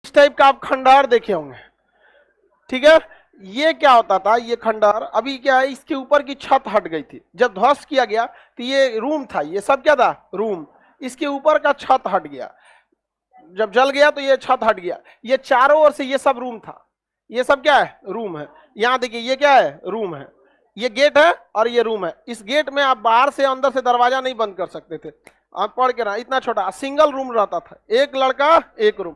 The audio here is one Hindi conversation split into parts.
इस टाइप का आप खंडहर देखे होंगे, ठीक है। ये क्या होता था, ये खंडहर अभी क्या है, इसके ऊपर की छत हट गई थी जब ध्वस्त किया गया, तो ये रूम था, ये सब क्या था, रूम। इसके ऊपर का छत हट गया, जब जल गया तो ये छत हट गया, ये चारों ओर से ये सब रूम था, ये सब क्या है, रूम है। यहाँ देखिए ये क्या है, रूम है, ये गेट है और ये रूम है। इस गेट में आप बाहर से अंदर से दरवाजा नहीं बंद कर सकते थे। आप पढ़ के रहा, इतना छोटा सिंगल रूम रहता था, एक लड़का एक रूम।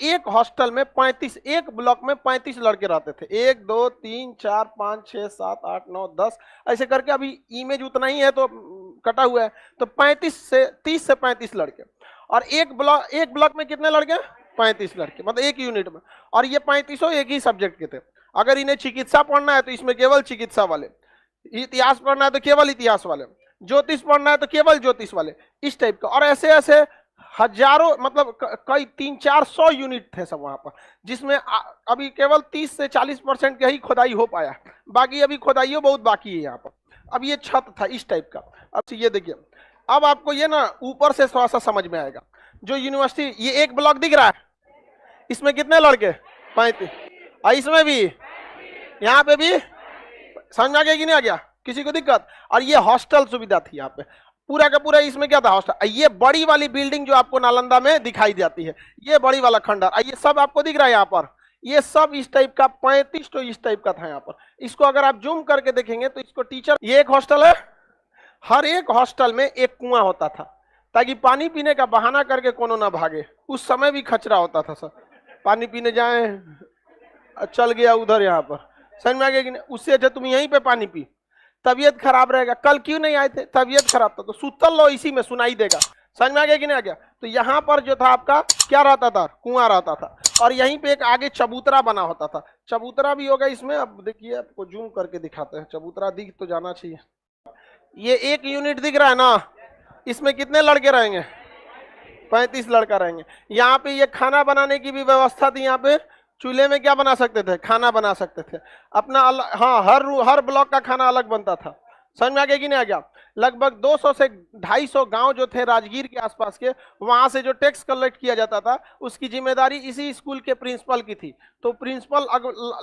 एक हॉस्टल में 35, एक ब्लॉक में 35 लड़के रहते थे, 1 2 3 4 5 6 7 8 9 10 ऐसे करके। अभी इमेज उतना ही है तो कटा हुआ है, तो 30 से 35 लड़के। और एक ब्लॉक में कितने लड़के, 35 लड़के, मतलब एक यूनिट में। और ये 35 एक ही सब्जेक्ट के थे। अगर इन्हें चिकित्सा पढ़ना है तो इसमें केवल चिकित्सा वाले, इतिहास पढ़ना है तो केवल इतिहास वाले, ज्योतिष पढ़ना है तो केवल ज्योतिष वाले, इस टाइप का। और ऐसे ऐसे हजारों, मतलब कई 300-400 यूनिट थे सब वहां पर, जिसमें अभी केवल 30 से 40% का ही खुदाई हो पाया, बाकी अभी खुदाइयों बहुत बाकी है यहाँ पर। अब ये छत था इस टाइप का। अब ये देखिए, अब आपको ये ना ऊपर से थोड़ा सा समझ में आएगा। जो यूनिवर्सिटी, ये एक ब्लॉक दिख रहा है, इसमें कितने लड़के, 35, और इसमें भी, यहाँ पे भी, समझ में आ गया कि नहीं आ गया, किसी को दिक्कत। और ये हॉस्टल सुविधा थी यहाँ पे, पूरा का पूरा इसमें क्या था, हॉस्टल। ये बड़ी वाली बिल्डिंग जो आपको नालंदा में दिखाई जाती है, ये बड़ी वाला खंडहर, ये सब आपको दिख रहा है यहाँ पर, ये सब इस टाइप का 35 तो इस टाइप का था यहाँ पर। इसको अगर आप जूम करके देखेंगे तो इसको टीचर, ये एक हॉस्टल है, हर एक हॉस्टल में एक कुआं होता था, ताकि पानी पीने का बहाना करके कोनो ना भागे। उस समय भी खचरा होता था सर, पानी पीने जाए, चल गया उधर, यहाँ पर, समझ में आ गया कि नहीं। उससे अच्छा तुम यहीं पे पानी पी, तबीयत खराब रहेगा। कल क्यों नहीं आए थे, तबीयत खराब था, तो सुतल लो इसी में, सुनाई देगा। समझ में आ गया कि नहीं आ गया। तो यहाँ पर जो था आपका क्या रहता था, कुआं रहता था। और यहीं पे एक आगे चबूतरा बना होता था, चबूतरा भी होगा इसमें। अब देखिए, आपको जूम करके दिखाते हैं, चबूतरा दिख तो जाना चाहिए। ये एक यूनिट दिख रहा है ना, इसमें कितने लड़के रहेंगे, 35 लड़का रहेंगे। यहाँ पे ये खाना बनाने की भी व्यवस्था थी, यहाँ पे चूल्हे में क्या बना सकते थे, खाना बना सकते थे अपना अलग। हाँ, हर ब्लॉक का खाना अलग बनता था। समझ में आ गया कि नहीं आ गया। लगभग 200 से 250 गांव जो थे राजगीर के आसपास के, वहां से जो टैक्स कलेक्ट किया जाता था, उसकी जिम्मेदारी इसी स्कूल के प्रिंसिपल की थी। तो प्रिंसिपल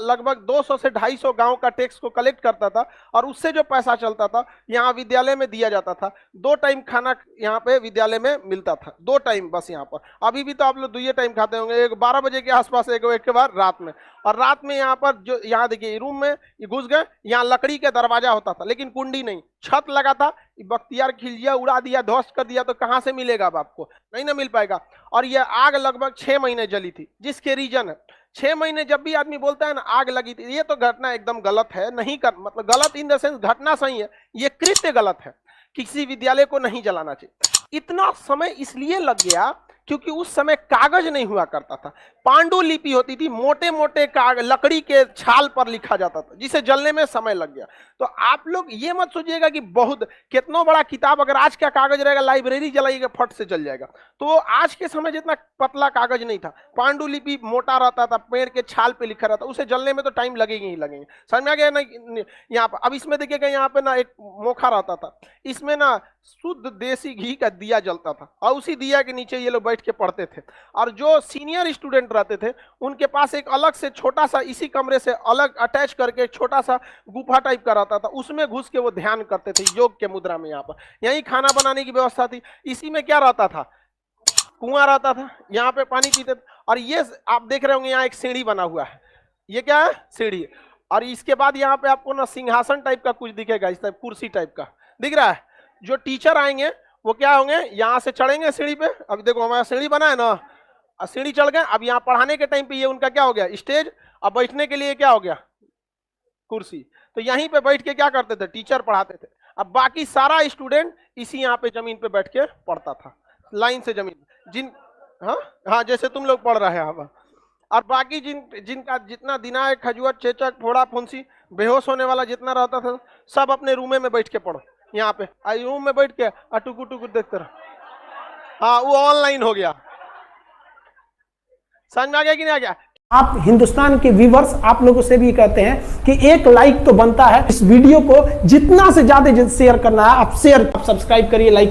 लगभग 200 से 250 गांव का टैक्स को कलेक्ट करता था, और उससे जो पैसा चलता था यहाँ विद्यालय में दिया जाता था। 2 टाइम खाना यहाँ पे विद्यालय में मिलता था, 2 टाइम बस यहाँ पर। अभी भी तो आप लोग 2 टाइम खाते होंगे, एक 12 बजे के आसपास, एक के बाद रात में। और रात में यहाँ पर जो, यहाँ देखिए रूम में घुस गए, यहाँ लकड़ी का दरवाजा होता था, लेकिन कुंडी नहीं, छत लगा था। बख्तियार खिलजिया उड़ा दिया, ध्वस्त कर दिया, तो कहां से मिलेगा अब आपको, नहीं ना मिल पाएगा। और ये आग लगभग 6 महीने जली थी, जिसके रीजन है 6 महीने। जब भी आदमी बोलता है ना आग लगी थी, ये तो घटना एकदम गलत है, नहीं कर, मतलब गलत इन द सेंस, घटना सही है, ये कृत्य गलत है। किसी विद्यालय को नहीं जलाना चाहिए। इतना समय इसलिए लग गया क्योंकि उस समय कागज नहीं हुआ करता था, पांडुलिपि होती थी, मोटे मोटे लकड़ी के छाल पर लिखा जाता था, जिसे जलने में समय लग गया। तो आप लोग ये मत सोचिएगा कि बहुत कितना बड़ा किताब, अगर आज का कागज रहेगा, लाइब्रेरी जलाइएगा, फट से जल जाएगा। तो आज के समय जितना पतला कागज नहीं था, पांडुलिपि मोटा रहता था, पेड़ के छाल पे लिखा रहता, उसे जलने में तो टाइम लगेंगे ही लगेंगे। समझ में आ गया ना। यहाँ पर अब इसमें देखिएगा, यहाँ पे ना एक मोखा रहता था, इसमें ना शुद्ध देसी घी का दिया जलता था, और उसी दिया के नीचे ये लोग बैठ के पढ़ते थे। और जो सीनियर स्टूडेंट रहते थे, उनके पास एक अलग से छोटा सा, इसी कमरे से अलग अटैच करके छोटा सा गुफा टाइप का रहता था, उसमें घुस के वो ध्यान करते थे योग के मुद्रा में। यहाँ पर यही खाना बनाने की व्यवस्था थी। इसी में क्या रहता था, कुआं रहता था, यहाँ पे पानी पीते थे। और ये आप देख रहे होंगे, यहाँ एक सीढ़ी बना हुआ है, ये क्या है, सीढ़ी। और इसके बाद यहाँ पे आपको ना सिंहासन टाइप का कुछ दिखेगा, इस टाइप कुर्सी टाइप का दिख रहा है। जो टीचर आएंगे वो क्या होंगे, यहाँ से चढ़ेंगे सीढ़ी पे। अब देखो हमारा सीढ़ी बना है ना, सीढ़ी चढ़ गए। अब यहाँ पढ़ाने के टाइम पे ये उनका क्या हो गया, स्टेज। अब बैठने के लिए क्या हो गया, कुर्सी। तो यहीं पे बैठ के क्या करते थे, टीचर पढ़ाते थे। अब बाकी सारा स्टूडेंट इसी यहाँ पे जमीन पे बैठ के पढ़ता था, लाइन से जमीन। हाँ जैसे तुम लोग पढ़ रहे हैं। और बाकी जिनका जितना दिनाए, खजुआत, चेचक, फोड़ा, फुंसी, बेहोश होने वाला जितना रहता था, सब अपने रूमे में बैठ के पढ़ो। यहाँ पे रूम में बैठ के टुकु टुकु देखते रहो। हाँ, वो ऑनलाइन हो गया। समझ में आ गया कि नहीं आ गया। आप हिंदुस्तान के व्यूवर्स, आप लोगों से भी कहते हैं कि एक लाइक तो बनता है। इस वीडियो को जितना से ज्यादा शेयर करना है, आप शेयर, सब्सक्राइब करिए, लाइक